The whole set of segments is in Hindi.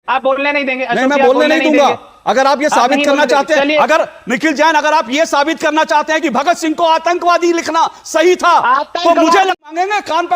आप बोलने नहीं देंगे? नहीं, मैं बोलने नहीं दूंगा। अगर आप ये साबित करना चाहते हैं, अगर निखिल जैन अगर आप ये साबित करना चाहते हैं कि भगत सिंह को आतंकवादी लिखना सही था, तो मुझे मांगेंगे कान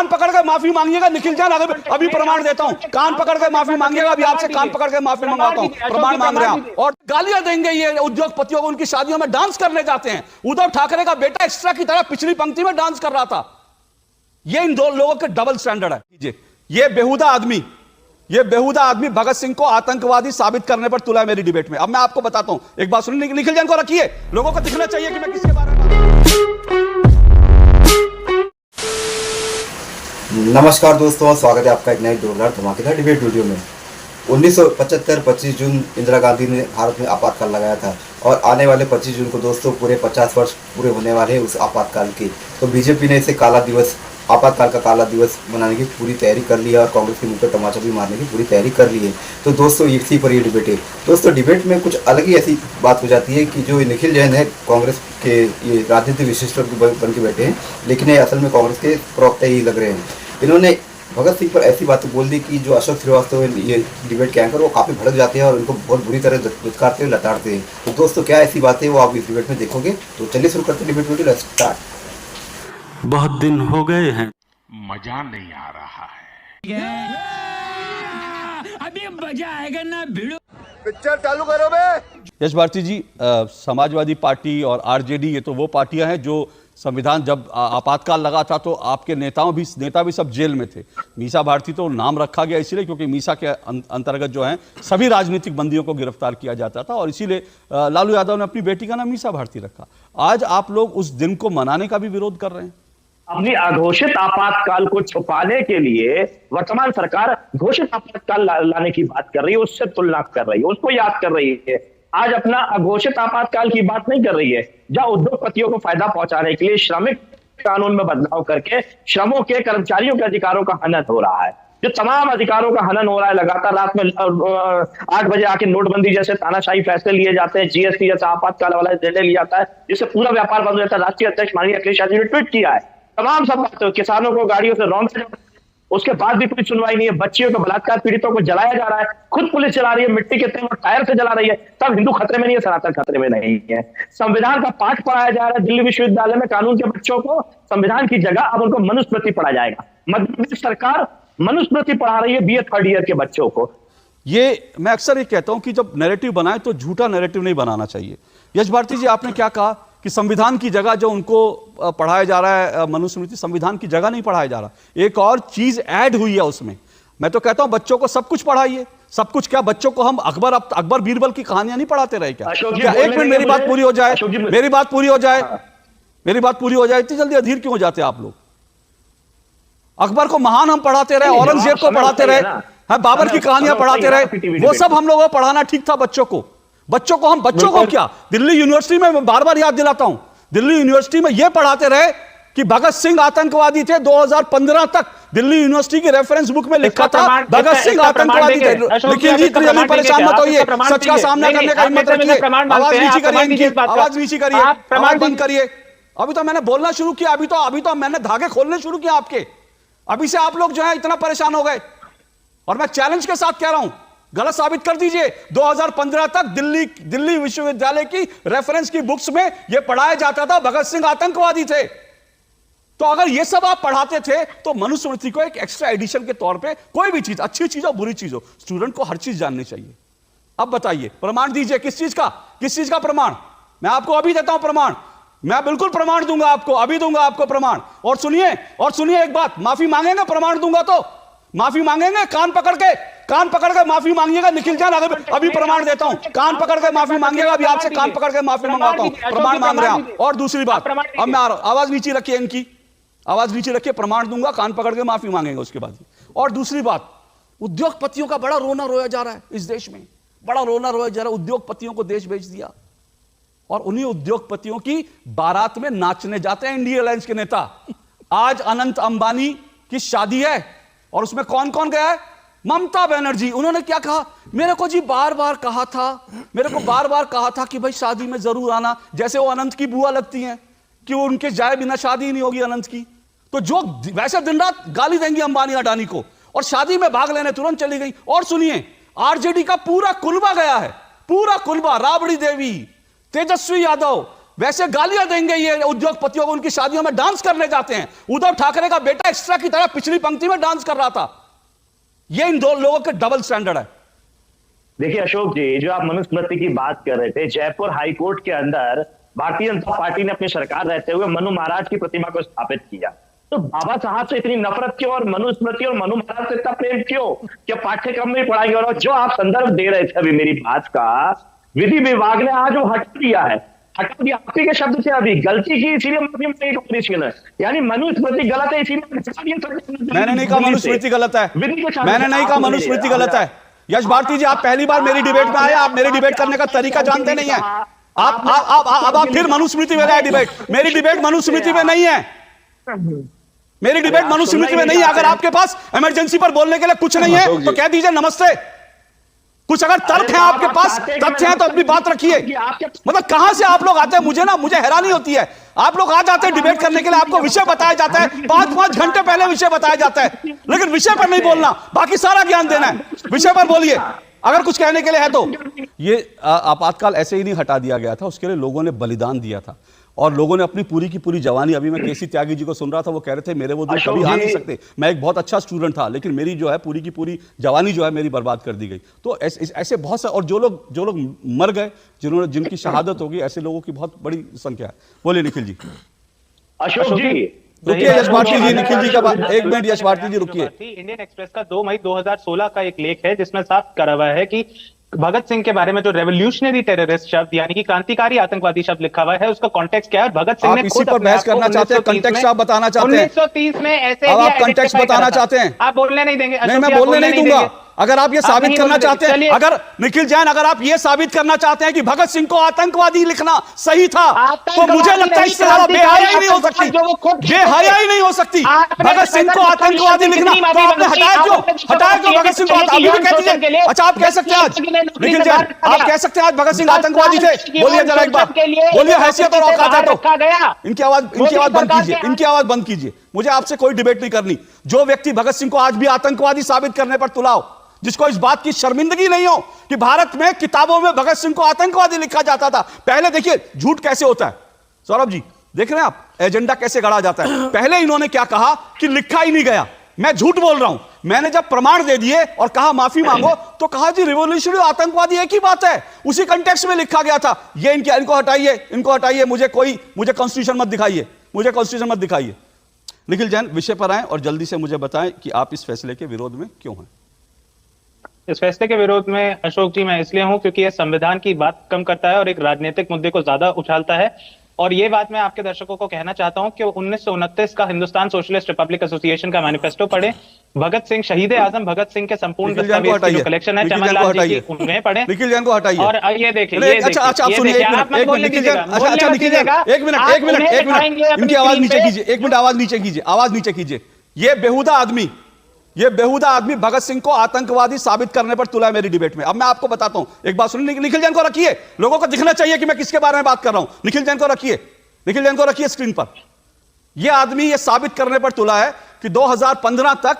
पकड़ के माफी मांगिएगा। निखिल जैन अभी प्रमाण देता हूं, कान पकड़ के माफी मांगिएगा। अभी आपसे कान पकड़ के माफी मंगवाता हूं, प्रमाण मांग रहे हैं। और गालियां देंगे ये उद्योगपतियों को, उनकी शादियों में डांस करने जाते हैं। उद्धव ठाकरे का बेटा एक्स्ट्रा की तरह पिछली पंक्ति में डांस कर रहा था। ये इन दो लोगों के डबल स्टैंडर्ड है। ये बेहुदा आदमी भगत सिंह को आतंकवादी साबित करने पर तुला है मेरी डिबेट में। अब मैं आपको बताता हूं, एक बात सुनिए, निखिल जैन को रखिए, लोगों को दिखना चाहिए कि मैं किसके बारे में। नमस्कार दोस्तों, स्वागत है आपका एक नई जोरदार धमाकेदार डिबेट वीडियो में। 1975 25 जून इंदिरा गांधी ने भारत में आपातकाल लगाया था और आने वाले 25 जून को दोस्तों पूरे 50 वर्ष पूरे होने वाले हैं उस आपातकाल के। तो बीजेपी ने इसे आपातकाल का काला दिवस मनाने की पूरी तैयारी कर ली है और कांग्रेस के मुंह पर तमाचा भी मारने की पूरी तैयारी कर ली है। तो दोस्तों इसी पर ये डिबेट है। दोस्तों डिबेट में कुछ अलग ही ऐसी बात हो जाती है कि जो निखिल जैन है कांग्रेस के ये राजनीतिक विशिष्ट बन के बैठे हैं, लेकिन ये असल में कांग्रेस के प्रवक्ता ही लग रहे हैं। इन्होंने भगत सिंह पर ऐसी बातें बोल दी कि जो अशोक श्रीवास्तव ये डिबेट के एंकर वो काफ़ी भड़क जाते हैं और उनको बहुत बुरी तरह दुत्कारते हुए लताड़ते हैं। तो दोस्तों क्या ऐसी बातें वो आप इस डिबेट में देखोगे। तो चलिए शुरू करते हैं डिबेट वीडियो, स्टार्ट। बहुत दिन हो गए हैं, मजा नहीं आ रहा है। अभी मजा आएगा ना भिड़ो। पिक्चर चालू करो बे। यश भारती जी, समाजवादी पार्टी और आरजेडी ये तो वो पार्टियां हैं जो संविधान जब आपातकाल लगा था तो आपके नेता भी सब जेल में थे। मीसा भारती तो नाम रखा गया इसीलिए क्योंकि मीसा के अंतर्गत जो है सभी राजनीतिक बंदियों को गिरफ्तार किया जाता था और इसीलिए लालू यादव ने अपनी बेटी का नाम मीसा भारती रखा। आज आप लोग उस दिन को मनाने का भी विरोध कर रहे हैं। अपनी अघोषित आपातकाल को छुपाने के लिए वर्तमान सरकार घोषित आपातकाल लाने की बात कर रही है, उससे तुलना कर रही है, उसको याद कर रही है। आज अपना अघोषित आपातकाल की बात नहीं कर रही है, जहां उद्योगपतियों को फायदा पहुंचाने के लिए श्रमिक कानून में बदलाव करके श्रमों के कर्मचारियों के अधिकारों का हनन हो रहा है। जो तमाम अधिकारों का हनन हो रहा है, लगातार रात में 8 बजे आके नोटबंदी जैसे तानाशाही फैसले लिए जाते हैं, जीएसटी जैसा आपातकाल वाला निर्णय लिया जाता है जिससे पूरा व्यापार बंद हो जाता है। राष्ट्रीय अध्यक्ष माननीय अखिलेश यादव ने ट्वीट किया है, तमाम सब बातें, किसानों को गाड़ियों से रौंदा, उसके बाद भी कोई सुनवाई नहीं है। बच्चियों को बलात्कार पीड़ितों को जलाया जा रहा है, खुद पुलिस जला रही है, मिट्टी के तेल और टायर से जला रही है। तब हिंदू खतरे में नहीं है, सनातन खतरे में नहीं है। संविधान का पाठ पढ़ाया जा रहा है दिल्ली विश्वविद्यालय में, कानून के बच्चों को संविधान की जगह अब उनको मनुस्मृति पढ़ाया जाएगा। मध्य प्रदेश सरकार मनुस्मृति पढ़ा रही है बीए 3rd ईयर के बच्चों को। ये मैं अक्सर ये कहता हूं कि जब नैरेटिव बनाए तो झूठा नैरेटिव नहीं बनाना चाहिए। यश भारती जी, आपने क्या कहा कि संविधान की जगह जो उनको पढ़ाया जा रहा है मनुस्मृति, संविधान की जगह नहीं पढ़ाया जा रहा, एक और चीज ऐड हुई है उसमें। मैं तो कहता हूं बच्चों को सब कुछ पढ़ाइए, सब कुछ। क्या बच्चों को हम अकबर बीरबल की कहानियां नहीं पढ़ाते रहे क्या? एक मिनट, मेरी बात पूरी हो जाए, मेरी बात पूरी हो जाए। इतनी जल्दी अधीर क्यों हो जाते आप लोग? अकबर को महान हम पढ़ाते रहे, औरंगजेब को पढ़ाते रहे, बाबर की कहानियां पढ़ाते रहे, वो सब हम लोगों को पढ़ाना ठीक था। बच्चों को क्या दिल्ली यूनिवर्सिटी में, मैं बार बार याद दिलाता हूं, दिल्ली यूनिवर्सिटी में यह पढ़ाते रहे कि भगत सिंह आतंकवादी थे। 2015 तक दिल्ली यूनिवर्सिटी की रेफरेंस बुक में लिखा था भगत सिंह आतंकवादी थे। लेकिन जी इतनी जल्दी परेशान मत होइए, सच का सामना करने का हिम्मत रखिए। आवाज नीची करिए, आवाज नीची करिए, आवाज बंद करिए। अभी तो मैंने बोलना शुरू किया, अभी तो मैंने धागे खोलने शुरू किया आपके। अभी से आप लोग जो है इतना परेशान हो गए और मैं चैलेंज के साथ कह रहा हूं, गलत साबित कर दीजिए। 2015 तक दिल्ली विश्वविद्यालय की रेफरेंस की बुक्स में यह पढ़ाया जाता था भगत सिंह आतंकवादी थे। तो अगर यह सब आप पढ़ाते थे तो मनुस्मृति को एक एक्स्ट्रा एडिशन के तौर पे, कोई भी चीज, अच्छी चीज हो बुरी चीज हो, स्टूडेंट को हर चीज जाननी चाहिए। अब बताइए, प्रमाण दीजिए, किस चीज का प्रमाण? मैं आपको अभी देता हूं प्रमाण, मैं बिल्कुल प्रमाण दूंगा आपको, अभी दूंगा आपको प्रमाण। और सुनिए एक बात, माफी मांगेंगे प्रमाण दूंगा तो? माफी मांगेंगे? कान पकड़ के माफी मांगिएगा। निखिल जैन अभी प्रमाण देता हूं, कान पकड़ के माफी मांगिएगा। अभी आपसे कान पकड़ के माफी मंगवाता हूं, प्रमाण मांग रहे हैं। और दूसरी बात, अब मैं आवाज नीचे रखिए, इनकी आवाज नीचे रखिए, प्रमाण दूंगा, कान पकड़ के माफी मांगेंगे उसके बाद। और दूसरी बात, उद्योगपतियों का बड़ा रोना रोया जा रहा है इस देश में, बड़ा रोना रोया जा रहा है। उद्योगपतियों को देश बेच दिया और उन्हीं उद्योगपतियों की बारात में नाचने जाते हैं इंडिया अलायंस के नेता। आज अनंत अंबानी की शादी है और उसमें कौन कौन गया है? ममता बनर्जी। उन्होंने क्या कहा? मेरे को बार बार कहा था कि भाई शादी में जरूर आना, जैसे वो अनंत की बुआ लगती हैं कि वो उनके जाए बिना शादी ही नहीं होगी अनंत की। तो जो वैसे दिन रात गाली देंगी अंबानी अडानी को, और शादी में भाग लेने तुरंत चली गई। और सुनिए, आरजेडी का पूरा कुनबा गया है, पूरा कुनबा, राबड़ी देवी, तेजस्वी यादव, वैसे गालियां देंगे ये उद्योगपतियों को, उनकी शादियों में डांस करने जाते हैं। उद्धव ठाकरे का बेटा एक्स्ट्रा की तरह पिछली पंक्ति में डांस कर रहा था। ये इन दो लोगों के डबल स्टैंडर्ड है। देखिए अशोक जी, जो आप मनुस्मृति की बात कर रहे थे, जयपुर हाईकोर्ट के अंदर भारतीय जनता पार्टी ने अपनी सरकार रहते हुए मनु महाराज की प्रतिमा को स्थापित किया। तो बाबा साहब से इतनी नफरत क्यों, और मनुस्मृति और मनु महाराज से इतना प्रेम क्यों? क्या पाठ्यक्रम में पढ़ाई? और जो आप संदर्भ दे रहे थे अभी मेरी बात का, विधि विभाग ने आज वो हटा दिया है, हटा दिया। आपके के शब्द से अभी गलती की, इसीलिए यानी मनुस्मृति गलत है, इसीलिए मैंने नहीं कहा मनुस्मृति गलत है, मैंने नहीं कहा मनुस्मृति गलत है। यश भारती जी, आप पहली बार मेरी डिबेट में आए, आप मेरी डिबेट करने का तरीका जानते नहीं है। आप फिर मनुस्मृति में गए डिबेट। मेरी डिबेट मनुस्मृति में नहीं है, मेरी डिबेट मनुस्मृति में नहीं है। अगर आपके पास इमरजेंसी पर बोलने के लिए कुछ नहीं है तो कह दीजिए नमस्ते। कुछ अगर तर्क है आपके पास, तथ्य है, तो अपनी बात रखिए। मतलब कहां से आप लोग आते हैं, मुझे हैरानी होती है। आप लोग आ जाते हैं डिबेट करने के लिए, आपको विषय बताया जाता है, 5-5 घंटे पहले विषय बताया जाता है, लेकिन विषय पर नहीं बोलना, बाकी सारा ज्ञान देना है। विषय पर बोलिए अगर कुछ कहने के लिए है तो। ये आपातकाल ऐसे ही नहीं हटा दिया गया था, उसके लिए लोगों ने बलिदान दिया था, और लोगों ने अपनी पूरी की पूरी जवानी, अभी मैं केसी त्यागी जी को सुन रहा था, वो कह रहे थे मेरे वो दिन कभी आ नहीं सकते, मैं एक बहुत अच्छा स्टूडेंट था, लेकिन मेरी जो है पूरी की पूरी जवानी जो है मेरी बर्बाद कर दी गई। तो ऐसे बहुत से, और जो लोग मर गए, जिनकी शहादत होगी, ऐसे लोगों की बहुत बड़ी संख्या है। बोलिए निखिल जी। अशोक जी रुकिए, यश भारती जी, निखिल जी का बात, एक मिनट यश भारती जी रुकिए। इंडियन एक्सप्रेस का 2 मई 2016 का एक लेख है जिसमें साफ करा हुआ है कि भगत सिंह के बारे में जो रेवोल्यूशनरी टेररिस्ट शब्द यानी कि क्रांतिकारी आतंकवादी शब्द लिखा हुआ है, उसका कॉन्टेक्स्ट क्या है? भगत सिंह ने खुद पर बहस करना चाहते हैं, कॉन्टेक्स्ट आप बताना चाहते हैं? 1930 में ऐसे अब आप कॉन्टेक्स्ट बताना चाहते हैं? आप बोलने नहीं देंगे? नहीं, मैं बोलने नहीं दूंगा। अगर आप ये साबित करना चाहते हैं, अगर निखिल जैन, अगर आप ये साबित करना चाहते हैं कि भगत सिंह को आतंकवादी लिखना सही था, तो मुझे लगता है इससे ज्यादा बेहयाई नहीं हो सकती, बेहयाई नहीं हो सकती। भगत सिंह को आतंकवादी लिखना, तो आपने हटाया क्यों भगत सिंह को? अभी भी कह दीजिए। अच्छा, आप कह सकते हैं आज, निखिल जैन, आप कह सकते हैं आज भगत सिंह आतंकवादी थे? बोलिए जरा एक बार, बोलिए, हैसियत और औकात है तो। इनकी आवाज बंद कीजिए, इनकी आवाज बंद कीजिए। मुझे आपसे कोई डिबेट नहीं करनी। जो व्यक्ति भगत सिंह को आज भी आतंकवादी साबित करने पर तुलाओ, जिसको इस बात की शर्मिंदगी नहीं हो कि भारत में किताबों में भगत सिंह को आतंकवादी लिखा जाता था। पहले देखिए झूठ कैसे होता है, सौरभ जी देख रहे हैं आप, एजेंडा कैसे गढ़ा जाता है। पहले इन्होंने क्या कहा कि लिखा ही नहीं गया, मैं झूठ बोल रहा हूं। मैंने जब प्रमाण दे दिए और कहा माफी मांगो, तो कहा जी रिवॉल्यूशनरी आतंकवादी एक ही बात है, उसी कंटेक्स्ट में लिखा गया था। ये इनको हटाइए, मुझे कॉन्स्टिट्यूशन मत दिखाइए, मुझे कॉन्स्टिट्यूशन मत दिखाइए। निखिल जैन, विषय पर आए और जल्दी से मुझे बताएं कि आप इस फैसले के विरोध में क्यों हैं? इस फैसले के विरोध में अशोक जी मैं इसलिए हूं क्योंकि यह संविधान की बात कम करता है और एक राजनीतिक मुद्दे को ज्यादा उछालता है। और ये बात मैं आपके दर्शकों को कहना चाहता हूं कि 1929 का हिंदुस्तान सोशलिस्ट रिपब्लिक एसोसिएशन का मैनिफेस्टो पढ़े, भगत सिंह शहीद आजम भगत सिंह के संपूर्ण दस्तावेज की जो कलेक्शन है चमनलाल जी की, उन्हें पढ़ें। निखिल जैन को हटाइए। और ये देखिए, अच्छा आप सुनिए, एक मिनट, निखिल जैन, अच्छा निखिल जैन, एक मिनट, इनकी आवाज नीचे कीजिए, एक मिनट आवाज नीचे कीजिए। ये बेहुदा आदमी भगत सिंह को आतंकवादी साबित करने पर तुला है मेरी डिबेट में। अब मैं आपको बताता हूं, एक बात सुनिए, निखिल जैन को रखिए, लोगों को दिखना चाहिए कि मैं किसके बारे में बात कर रहा हूं। निखिल जैन को रखिए स्क्रीन पर। यह आदमी ये साबित करने पर तुला है कि 2015 तक,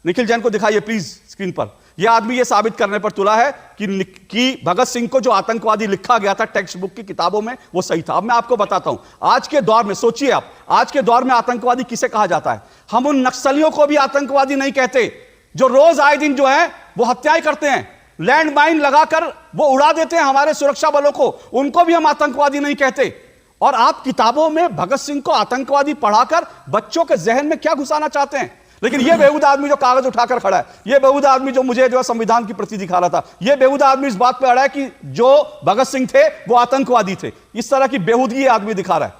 निखिल जैन को दिखाइए प्लीज स्क्रीन पर। यह आदमी ये साबित करने पर तुला है कि भगत सिंह को जो आतंकवादी लिखा गया था टेक्स्ट बुक की किताबों में, वो सही था। अब मैं आपको बताता हूं, आज के दौर में सोचिए आप, आज के दौर में आतंकवादी किसे कहा जाता है? हम उन नक्सलियों को भी आतंकवादी नहीं कहते जो रोज आए दिन जो है वो हत्याएं करते हैं, लैंड माइन लगाकर वो उड़ा देते हैं हमारे सुरक्षा बलों को, उनको भी हम आतंकवादी नहीं कहते। और आप किताबों में भगत सिंह को आतंकवादी पढ़ाकर बच्चों के जहन में क्या घुसाना चाहते हैं? लेकिन ये बेहुदा आदमी जो कागज उठाकर खड़ा है, ये बेहुदा आदमी जो मुझे जो संविधान की प्रति दिखा रहा था, ये बेहुदा आदमी इस बात पे अड़ा है कि जो भगत सिंह थे वो आतंकवादी थे। इस तरह की बेहुदगी आदमी दिखा रहा है।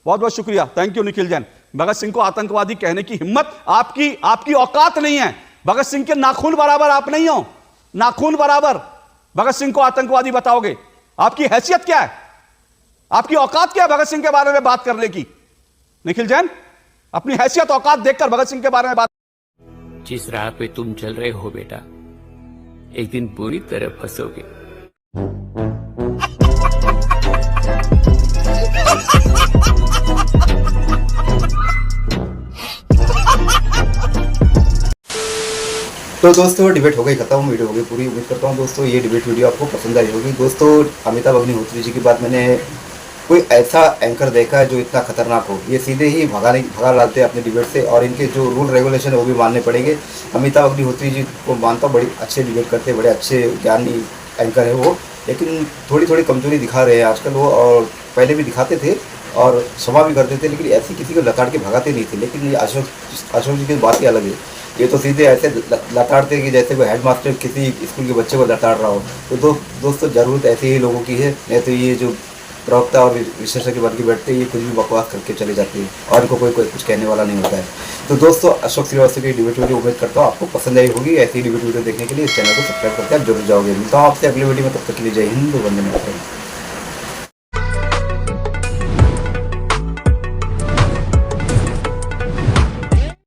बहुत बहुत शुक्रिया, थैंक यू निखिल जैन। भगत सिंह को आतंकवादी कहने की हिम्मत आपकी औकात नहीं है। भगत सिंह के नाखून बराबर आप नहीं हो, नाखून बराबर भगत सिंह को आतंकवादी बताओगे? आपकी हैसियत क्या है, आपकी औकात क्या है भगत सिंह के बारे में बात करने की? निखिल जैन, अपनी हैसियत औकात देखकर भगत सिंह के बारे में बात। जिस राह पे तुम चल रहे हो बेटा, एक दिन बुरी तरह फंसोगे। तो दोस्तों डिबेट हो गई खत्म, वीडियो हो गई पूरी। उम्मीद करता हूँ दोस्तों ये डिबेट वीडियो आपको पसंद आई होगी। दोस्तों अमिताभ अग्निहोत्री जी की बात मैंने कोई ऐसा एंकर देखा है जो इतना खतरनाक हो। ये सीधे ही भगा लाते हैं अपने डिबेट से, और इनके जो रूल रेगुलेशन है वो भी मानने पड़ेंगे। अमिताभ अग्निहोत्री जी को मानता हूँ, बड़ी अच्छे डिबेट करते हैं, बड़े अच्छे ज्ञानी एंकर है वो, लेकिन थोड़ी कमजोरी दिखा रहे हैं आजकल वो, और पहले भी दिखाते थे और क्षमा भी करते थे, लेकिन ऐसी किसी को लताड़ के भगाते नहीं थे। लेकिन ये अशोक जी की बात ही अलग है। ये तो सीधे ऐसे लताड़ते कि जैसे कोई हेडमास्टर किसी स्कूल के बच्चे को लताड़ रहा हो। तो दोस्तों ज़रूरत ऐसे ही लोगों की है, नहीं तो ये जो प्रवक्ता और विशेषज्ञ बन के बैठते हैं, ये कुछ भी बकवास करके चले जाते हैं और इनको कोई कुछ कहने वाला नहीं होता है। तो दोस्तों अशोक श्रीवास्तव की डिबेट वीडियो उम्मीद करता हूँ आपको पसंद आई होगी। ऐसी ही डिबेट वीडियो देखने के लिए इस चैनल को सब्सक्राइब करके आप जरूर जाओगे। मिलता हूँ आपसे अगली वीडियो में, तब तक के लिए जय हिंद, वंदे मातरम।